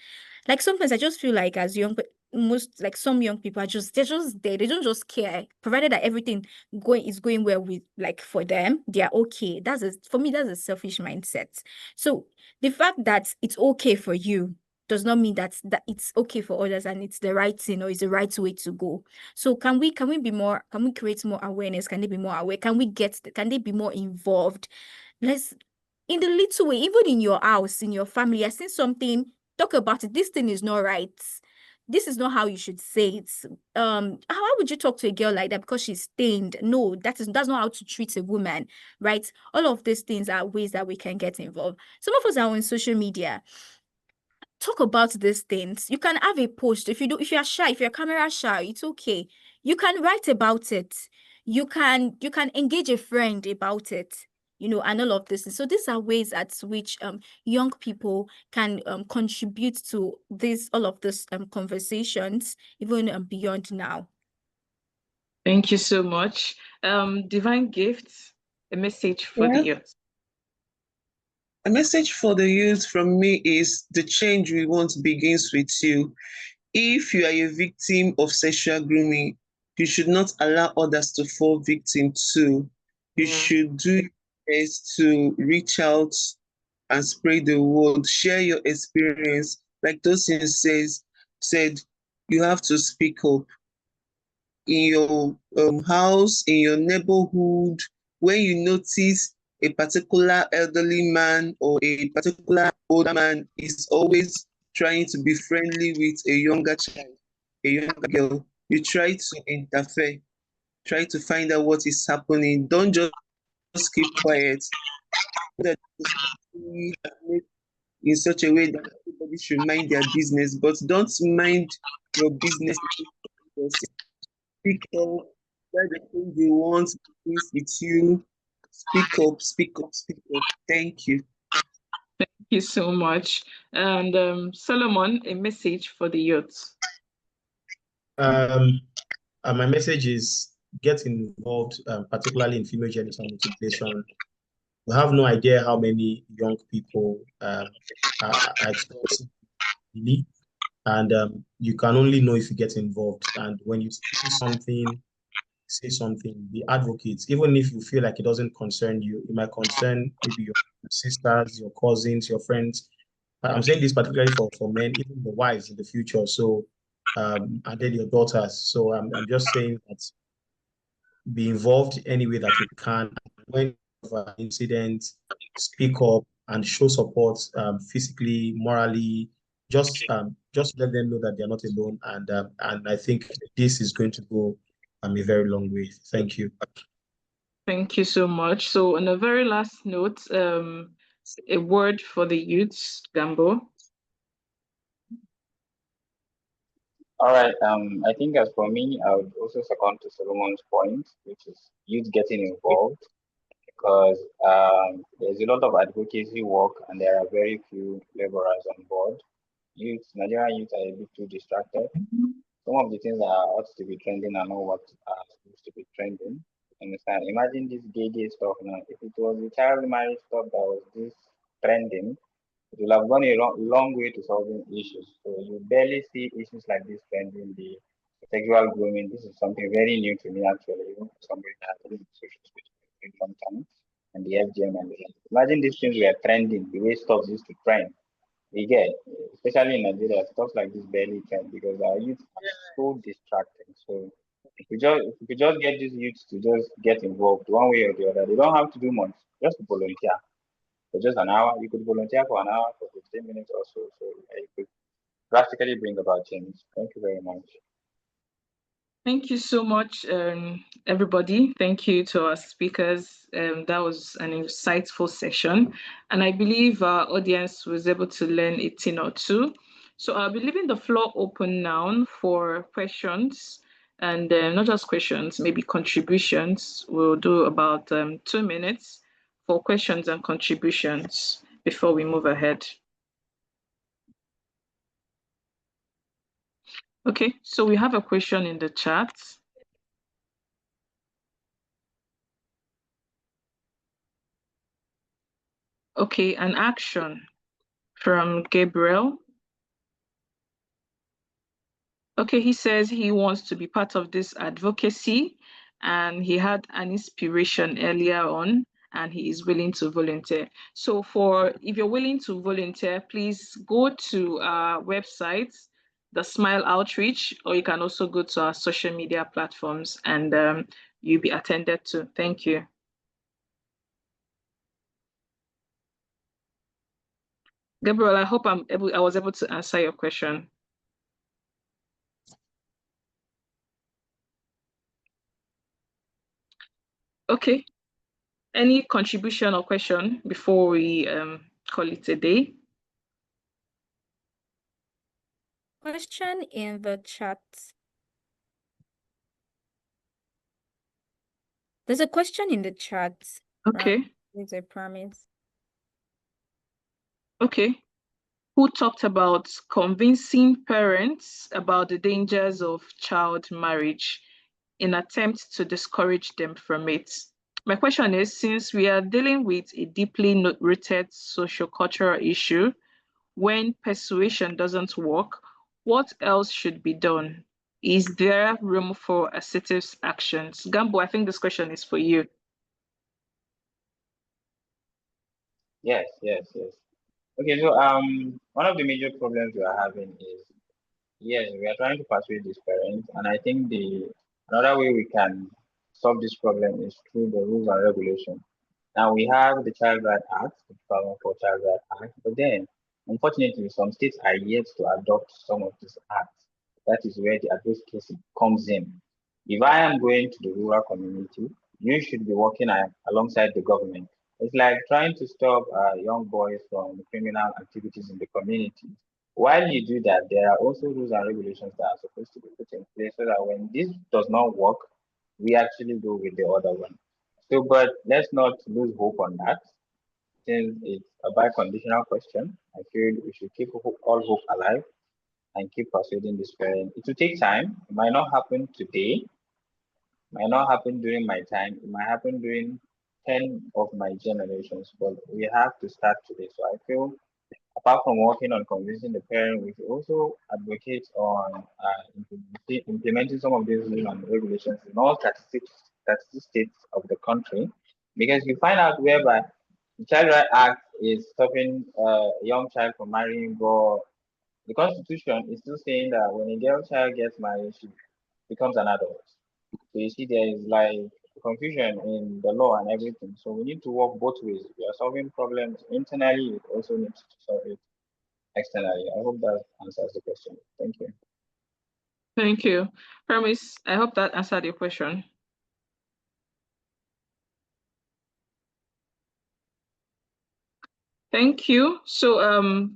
Like sometimes I just feel like as young, most like some young people are they're just there. They don't just care, provided that everything is going well with like for them, they are okay. For me, that's a selfish mindset. So the fact that it's okay for you does not mean that it's okay for others and it's the right thing or it's the right way to go. So can we create more awareness? Can they be more aware? Can they be more involved? Let's in the little way, even in your house, in your family, I seen something, talk about it. This thing is not right. This is not how you should say it. How would you talk to a girl like that because she's stained? No, that's not how to treat a woman, right? All of these things are ways that we can get involved. Some of us are on social media. Talk about these things. You can have a post. If you are shy, if you're camera shy, it's okay. You can write about it. You can engage a friend about it, and all of this. So these are ways at which young people can contribute to all of this conversations, even beyond now. Thank you so much. Divine Gifts, a message for the Yeah. youth. A message for the youth from me is the change we want begins with you. If you are a victim of sexual grooming, you should not allow others to fall victim too. You should do your best to reach out and spread the word, share your experience. Like Tosin said, you have to speak up in your house, in your neighborhood, when you notice a particular elderly man or a particular older man is always trying to be friendly with a younger child, a younger girl, you try to interfere, try to find out what is happening. Don't just keep quiet. That in such a way that everybody should mind their business, but don't mind your business. Speak up, let the things you want begins with you. Speak up, speak up, speak up. Thank you. Thank you so much. And Solomon, a message for the youth. My message is get involved, particularly in female genital mutilation. We have no idea how many young people are experiencing it, and you can only know if you get involved. And when you see something, say something, be advocates, even if you feel like it doesn't concern you, it might concern maybe your sisters, your cousins, your friends. I'm saying this particularly for men, even the wives in the future. So, and then your daughters. So I'm just saying that be involved any way that you can. When you have an incident, speak up and show support, physically, morally. Just let them know that they're not alone, and I think this is going to go a very long way. Thank you. Thank you so much. So on a very last note, a word for the youths, Gambo. All right. I think as for me, I would also second to Solomon's point, which is youth getting involved, because there's a lot of advocacy work and there are very few laborers on board. Nigerian youth are a bit too distracted. Some of the things that ought to be trending are not what are supposed to be trending. Understand? Imagine this gay stuff now. If it was the child marriage stuff that was this trending, it will have gone a long way to solving issues. So you barely see issues like this trending. The sexual grooming. This is something very new to me actually. Even for somebody that has been in social space for a long time, and the FGM and the imagine these things were trending the way stuff used to trend. We get, especially in Nigeria, stuff like this barely trend because our youth are so distracted. So if we just get these youths to just get involved one way or the other, they don't have to do much, just volunteer for just an hour. You could volunteer for an hour, for 15 minutes or so. So you could drastically bring about change. Thank you very much. Thank you so much, everybody. Thank you to our speakers. That was an insightful session. And I believe our audience was able to learn a thing or two. So I'll be leaving the floor open now for questions. And not just questions, maybe contributions. We'll do about 2 minutes for questions and contributions before we move ahead. Okay, so we have a question in the chat. Okay, an action from Gabriel. Okay, he says he wants to be part of this advocacy and he had an inspiration earlier on and he is willing to volunteer. So if you're willing to volunteer, please go to our website, the Smile Outreach, or you can also go to our social media platforms and you'll be attended to. Thank you. Gabriel, I hope I was able to answer your question. Okay. Any contribution or question before we call it a day? Question in the chat. There's a question in the chat. Okay. It's a promise. Okay. Who talked about convincing parents about the dangers of child marriage in attempt to discourage them from it? My question is, since we are dealing with a deeply rooted socio-cultural issue, when persuasion doesn't work, what else should be done? Is there room for assertive actions? Gambo, I think this question is for you. Yes, yes, yes. Okay, so one of the major problems we are having is, yes, we are trying to persuade these parents, and I think the another way we can solve this problem is through the rules and regulations. Now we have the Child Right Act, the 2004 Child Right Act, but then unfortunately some states are yet to adopt some of these acts. That is where the advocacy comes in. If I am going to the rural community, you should be working alongside the government. It's like trying to stop young boys from criminal activities in the community. While you do that, there are also rules and regulations that are supposed to be put in place so that when this does not work, we actually go with the other one. So, but let's not lose hope on that. Since it's a biconditional question, I feel we should keep all hope alive and keep persuading this parent. It will take time. It might not happen today, might not happen during my time, it might happen during 10 of my generations, but we have to start today. So I feel apart from working on convincing the parent, we should also advocate on implementing some of these rules and regulations in all 36 states of the country, because you find out whereby the Child Right Act is stopping a young child from marrying, but the Constitution is still saying that when a girl child gets married, she becomes an adult. So you see, there is like confusion in the law and everything. So we need to work both ways. We are solving problems internally, we also need to solve it externally. I hope that answers the question. Thank you. Thank you. Promise, I hope that answered your question. Thank you. So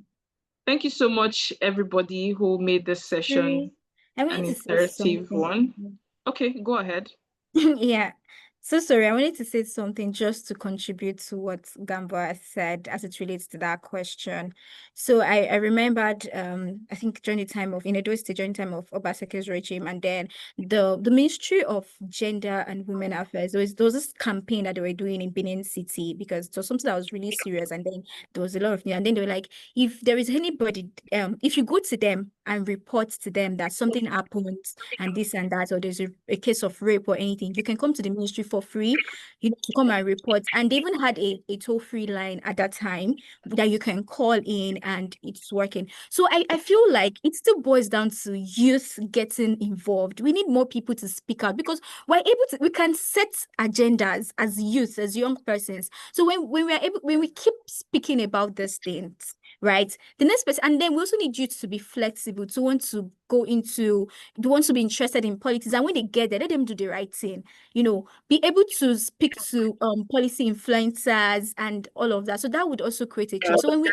thank you so much, everybody who made this session I an wanted to say interactive something. one. Okay, go ahead. Yeah. So sorry, I wanted to say something just to contribute to what Gamba said as it relates to that question. So I remembered I think during the time of in Edo State, during the time of Obaseke's regime, and then the Ministry of Gender and Women Affairs, there was this campaign that they were doing in Benin City because it was something that was really serious, and then there was a lot of and then they were like, if there is anybody, if you go to them and report to them that something happened and this and that, or there's a case of rape or anything, you can come to the ministry for free, you know, to come and report. And they even had a toll-free line at that time that you can call in and it's working. So I feel like it still boils down to youth getting involved. We need more people to speak out because we can set agendas as youth, as young persons. So when we keep speaking about these things, right? The next person, and then we also need youth to be flexible, to want to go into, they want to be interested in politics, and when they get there, let them do the right thing. You know, be able to speak to policy influencers and all of that. So that would also create a change. So when we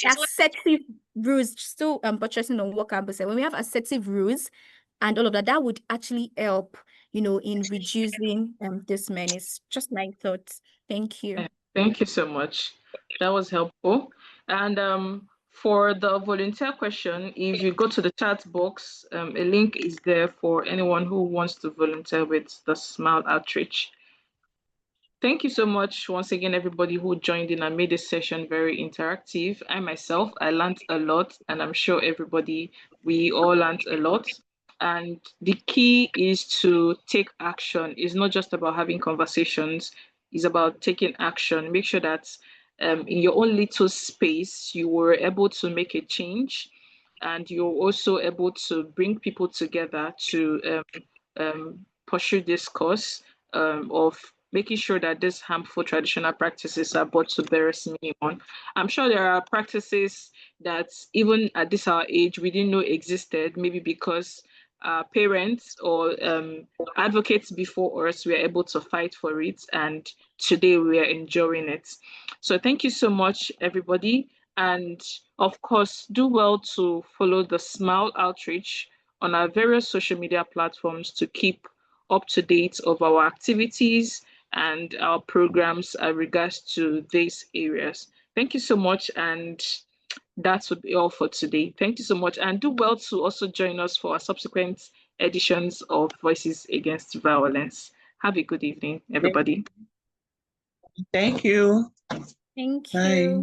assertive rules, still buttressing on what Campbell said, when we have assertive rules and all of that, that would actually help, you know, in reducing this menace. Just my thoughts. Thank you. Thank you so much. That was helpful. And for the volunteer question, if you go to the chat box, a link is there for anyone who wants to volunteer with the Smile Outreach. Thank you so much once again, everybody who joined in and made this session very interactive. I myself, I learned a lot, and I'm sure everybody, we all learned a lot. And the key is to take action. It's not just about having conversations, it's about taking action. Make sure that in your own little space, you were able to make a change, and you're also able to bring people together to pursue this cause of making sure that these harmful traditional practices are brought to bearers minimum. I'm sure there are practices that even at this our age we didn't know existed, maybe because parents or advocates before us were able to fight for it, and today we are enjoying it. So thank you so much, everybody. And of course, do well to follow the Smile Outreach on our various social media platforms to keep up to date of our activities and our programs in regards to these areas. Thank you so much, and that would be all for today. Thank you so much, and do well to also join us for our subsequent editions of Voices Against Violence. Have a good evening, everybody. Thank you. Thank Bye. you.